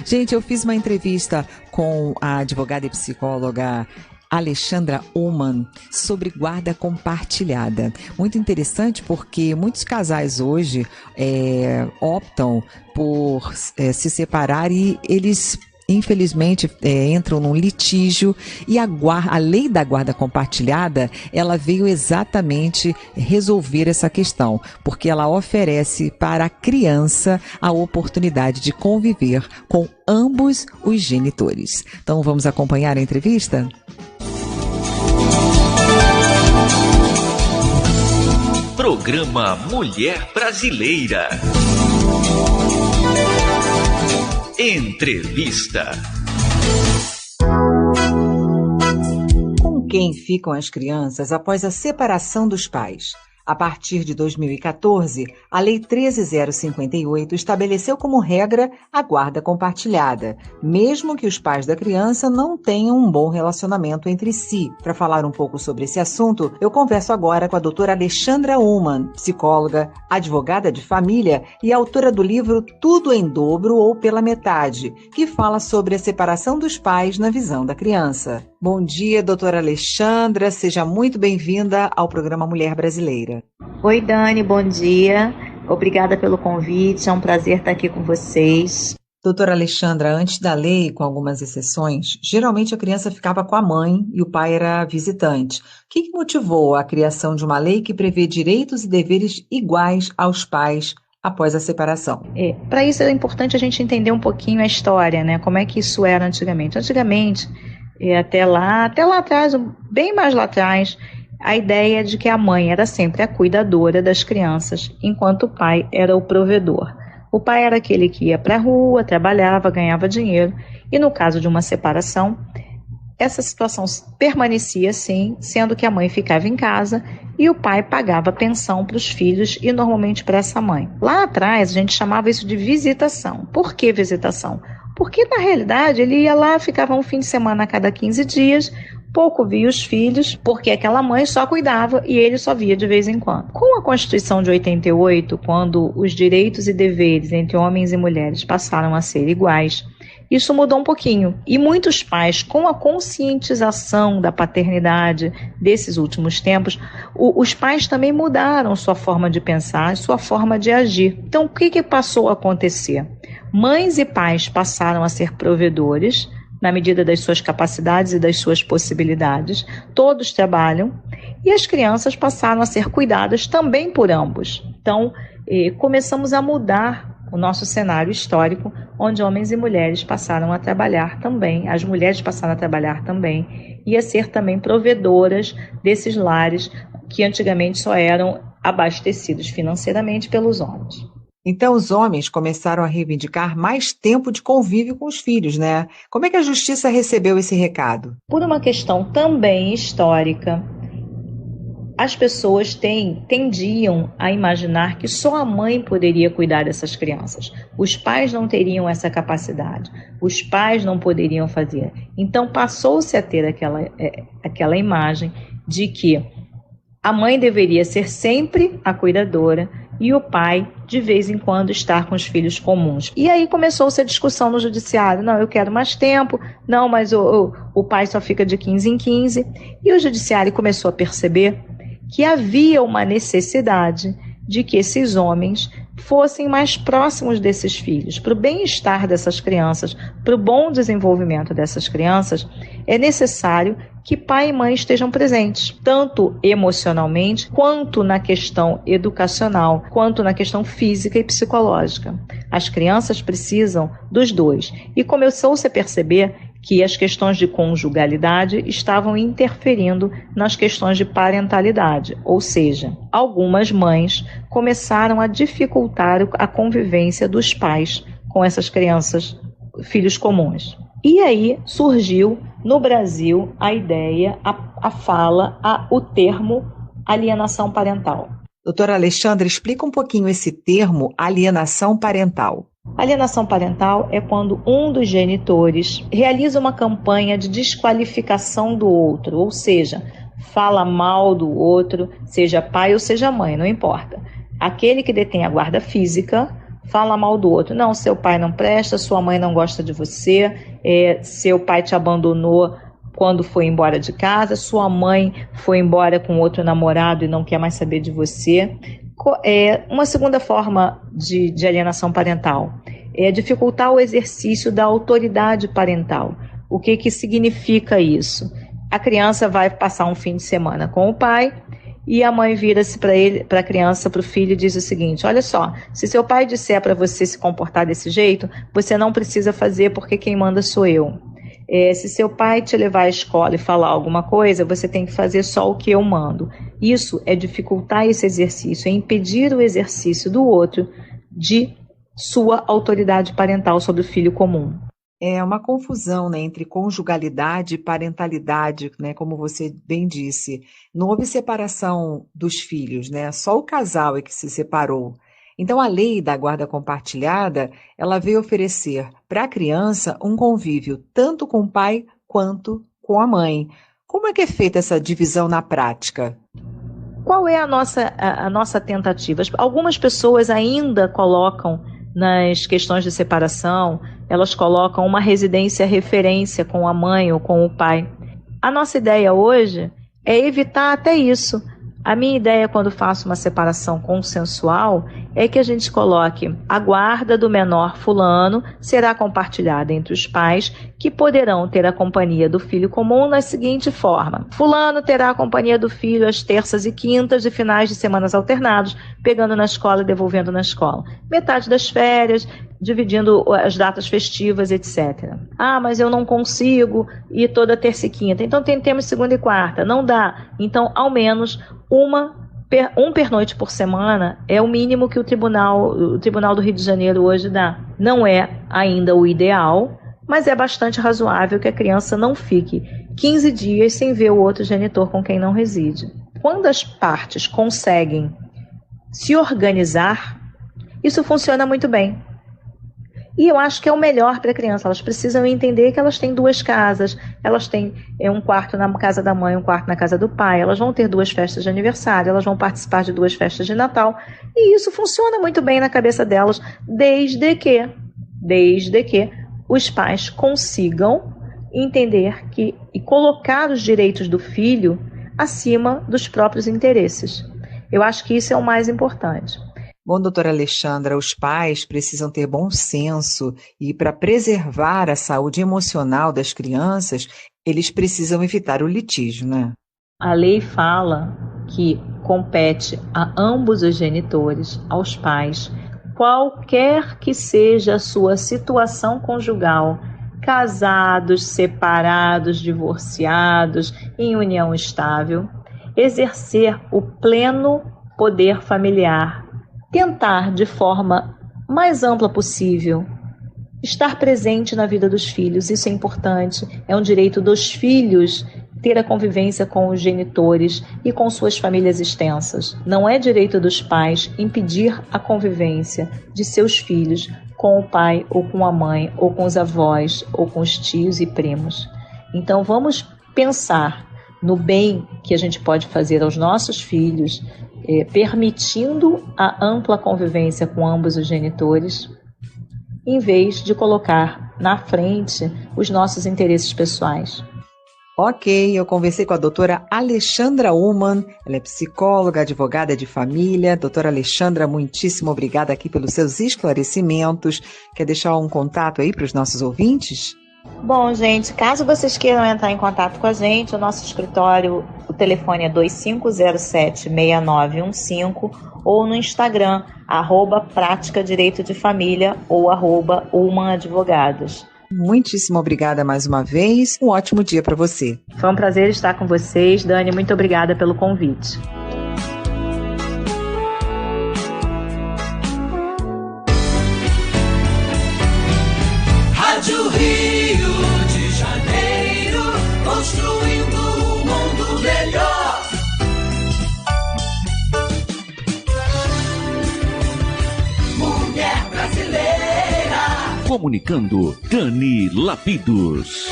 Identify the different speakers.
Speaker 1: Gente, eu fiz uma entrevista com a advogada e psicóloga Alexandra Ullmann sobre guarda compartilhada. Muito interessante porque muitos casais hoje optam por se separar e eles infelizmente entram num litígio e a lei da guarda compartilhada, ela veio exatamente resolver essa questão, porque ela oferece para a criança a oportunidade de conviver com ambos os genitores. Então vamos acompanhar a entrevista?
Speaker 2: Programa Mulher Brasileira. Entrevista.
Speaker 1: Com quem ficam as crianças após a separação dos pais? A partir de 2014, a Lei 13.058 estabeleceu como regra a guarda compartilhada, mesmo que os pais da criança não tenham um bom relacionamento entre si. Para falar um pouco sobre esse assunto, eu converso agora com a doutora Alexandra Ullmann, psicóloga, advogada de família e autora do livro Tudo em Dobro ou Pela Metade, que fala sobre a separação dos pais na visão da criança. Bom dia, doutora Alexandra, seja muito bem-vinda ao programa Mulher Brasileira.
Speaker 3: Oi, Dani, bom dia. Obrigada pelo convite, é um prazer estar aqui com vocês.
Speaker 1: Doutora Alexandra, antes da lei, com algumas exceções, geralmente a criança ficava com a mãe e o pai era visitante. O que motivou a criação de uma lei que prevê direitos e deveres iguais aos pais após a separação?
Speaker 3: Para isso é importante a gente entender um pouquinho a história, né? Como é que isso era antigamente. Antigamente, até lá atrás, bem mais lá atrás, a ideia de que a mãe era sempre a cuidadora das crianças, enquanto o pai era o provedor. O pai era aquele que ia para a rua, trabalhava, ganhava dinheiro, e no caso de uma separação, essa situação permanecia assim, sendo que a mãe ficava em casa e o pai pagava pensão para os filhos e normalmente para essa mãe. Lá atrás a gente chamava isso de visitação. Por que visitação? Porque na realidade ele ia lá, ficava um fim de semana a cada 15 dias, pouco via os filhos, porque aquela mãe só cuidava e ele só via de vez em quando. Com a Constituição de 88, quando os direitos e deveres entre homens e mulheres passaram a ser iguais, isso mudou um pouquinho. E muitos pais, com a conscientização da paternidade desses últimos tempos, os pais também mudaram sua forma de pensar, sua forma de agir. Então, o que passou a acontecer? Mães e pais passaram a ser provedores, na medida das suas capacidades e das suas possibilidades. Todos trabalham e as crianças passaram a ser cuidadas também por ambos. Então, começamos a mudar o nosso cenário histórico, onde homens e mulheres passaram a trabalhar também, as mulheres passaram a trabalhar também e a ser também provedoras desses lares que antigamente só eram abastecidos financeiramente pelos homens.
Speaker 1: Então, os homens começaram a reivindicar mais tempo de convívio com os filhos, né? Como é que a justiça recebeu esse recado?
Speaker 3: Por uma questão também histórica, as pessoas tendiam a imaginar que só a mãe poderia cuidar dessas crianças. Os pais não teriam essa capacidade, os pais não poderiam fazer. Então, passou-se a ter aquela imagem de que a mãe deveria ser sempre a cuidadora e o pai, de vez em quando, estar com os filhos comuns. E aí começou-se a discussão no judiciário. Não, eu quero mais tempo. Não, mas o pai só fica de 15 em 15. E o judiciário começou a perceber que havia uma necessidade de que esses homens fossem mais próximos desses filhos. Para o bem-estar dessas crianças, para o bom desenvolvimento dessas crianças, é necessário que pai e mãe estejam presentes, tanto emocionalmente, quanto na questão educacional, quanto na questão física e psicológica. As crianças precisam dos dois. E começou-se a perceber que as questões de conjugalidade estavam interferindo nas questões de parentalidade, ou seja, algumas mães começaram a dificultar a convivência dos pais com essas crianças, filhos comuns. E aí surgiu no Brasil a ideia, o termo alienação parental.
Speaker 1: Doutora Alexandra, explica um pouquinho esse termo alienação parental.
Speaker 3: Alienação parental é quando um dos genitores realiza uma campanha de desqualificação do outro, ou seja, fala mal do outro, seja pai ou seja mãe, não importa. Aquele que detém a guarda física fala mal do outro. Não, seu pai não presta, sua mãe não gosta de você, seu pai te abandonou quando foi embora de casa, sua mãe foi embora com outro namorado e não quer mais saber de você. Uma segunda forma de alienação parental é dificultar o exercício da autoridade parental. O que significa isso? A criança vai passar um fim de semana com o pai e a mãe vira-se para a criança, para o filho, e diz o seguinte: olha só, se seu pai disser para você se comportar desse jeito, você não precisa fazer porque quem manda sou eu. Se seu pai te levar à escola e falar alguma coisa, você tem que fazer só o que eu mando. Isso é dificultar esse exercício, é impedir o exercício do outro de sua autoridade parental sobre o filho comum.
Speaker 1: É uma confusão, né, entre conjugalidade e parentalidade, né, como você bem disse. Não houve separação dos filhos, né? Só o casal é que se separou. Então, a lei da guarda compartilhada, ela veio oferecer para a criança um convívio tanto com o pai quanto com a mãe. Como é que é feita essa divisão na prática?
Speaker 3: Qual é a nossa tentativa? Algumas pessoas ainda colocam nas questões de separação, elas colocam uma residência referência com a mãe ou com o pai. A nossa ideia hoje é evitar até isso. A minha ideia, quando faço uma separação consensual, é que a gente coloque a guarda do menor fulano será compartilhada entre os pais, que poderão ter a companhia do filho comum na seguinte forma: fulano terá a companhia do filho às terças e quintas de finais de semanas alternados, pegando na escola e devolvendo na escola. Metade das férias, dividindo as datas festivas, etc. Ah, mas eu não consigo ir toda terça e quinta. Então temos segunda e quarta. Não dá. Então, ao menos um pernoite por semana é o mínimo que o Tribunal do Rio de Janeiro hoje dá. Não é ainda o ideal, mas é bastante razoável que a criança não fique 15 dias sem ver o outro genitor com quem não reside. Quando as partes conseguem se organizar, isso funciona muito bem. E eu acho que é o melhor para a criança. Elas precisam entender que elas têm duas casas, elas têm um quarto na casa da mãe, um quarto na casa do pai, elas vão ter duas festas de aniversário, elas vão participar de duas festas de Natal, e isso funciona muito bem na cabeça delas, desde que os pais consigam entender e colocar os direitos do filho acima dos próprios interesses. Eu acho que isso é o mais importante.
Speaker 1: Bom, doutora Alexandra, os pais precisam ter bom senso e, para preservar a saúde emocional das crianças, eles precisam evitar o litígio, né?
Speaker 3: A lei fala que compete a ambos os genitores, aos pais, qualquer que seja a sua situação conjugal, casados, separados, divorciados, em união estável, exercer o pleno poder familiar, tentar, de forma mais ampla possível, estar presente na vida dos filhos. Isso é importante, é um direito dos filhos ter a convivência com os genitores e com suas famílias extensas. Não é direito dos pais impedir a convivência de seus filhos com o pai ou com a mãe, ou com os avós, ou com os tios e primos. Então vamos pensar no bem que a gente pode fazer aos nossos filhos, permitindo a ampla convivência com ambos os genitores, em vez de colocar na frente os nossos interesses pessoais.
Speaker 1: Ok, eu conversei com a doutora Alexandra Ullmann, ela é psicóloga, advogada de família. Doutora Alexandra, muitíssimo obrigada aqui pelos seus esclarecimentos. Quer deixar um contato aí para os nossos ouvintes?
Speaker 3: Bom, gente, caso vocês queiram entrar em contato com a gente, o nosso escritório, o telefone é 2507-6915 ou no Instagram, @Prática Direito de Família ou @Ullmann Advogados.
Speaker 1: Muitíssimo obrigada mais uma vez. Um ótimo dia para você.
Speaker 3: Foi um prazer estar com vocês. Dani, muito obrigada pelo convite.
Speaker 4: Rádio Rio de Janeiro, construindo um mundo melhor. Mulher brasileira.
Speaker 2: Comunicando, Dani Lapidos.